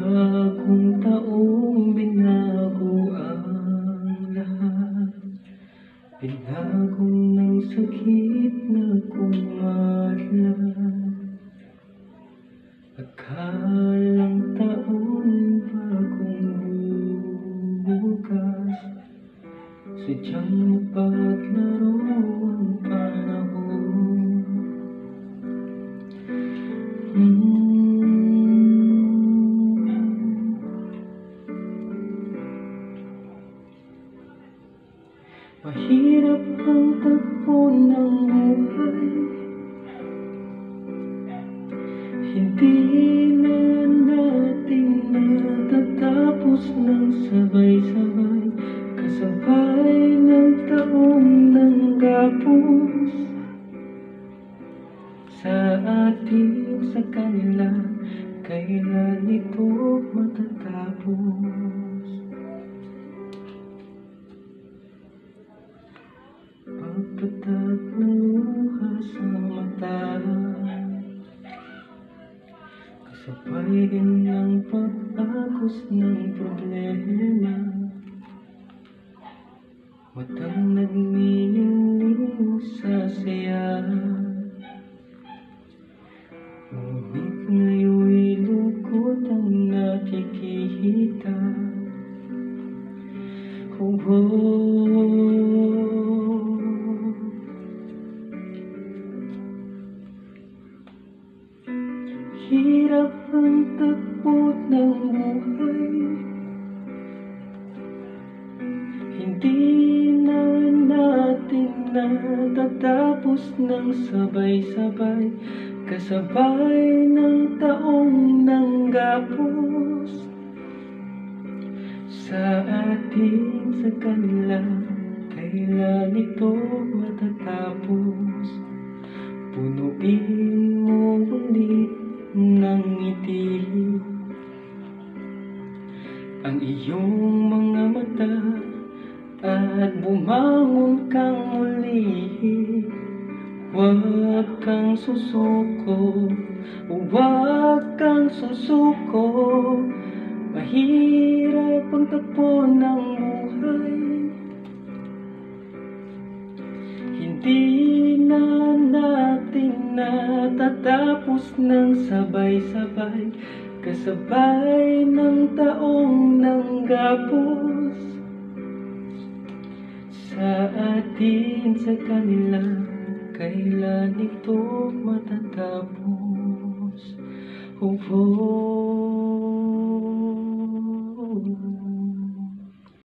Bagong taong binago ang lahat. Binago ng sakit na kumalat. Akalang taon bagong bukas, sadyang mapaglaro ang panahon. Mahirap ang tagpo ng buhay, hindi na natin natatapos ng sabay-sabay, kasabay ng taong nanggapos sa atin sa kanila. Kailan ito matatapos? Pagpatak ng luha sa mata, kasabay din ng pag-agos ng problema. Matang nagminiling sa saya, ngunit ngayon'y lungkot ang nakikita. Hirap ang tagpo ng buhay, hindi na natin natatapos ng sabay-sabay, kasabay ng taong nanggapos sa atin sa kanila. Kailan ito matatapos? Punuin mo ulit ng ngiti ang iyong mga mata at bumangon kang muli. Huwag kang susuko, huwag kang susuko. Mahirap ang tagpo ng buhay, hindi na natin natatapos ng sabay-sabay, kasabay ng taong nanggapos sa atin sa kanila. Kailan ito matatapos? Oh, oh.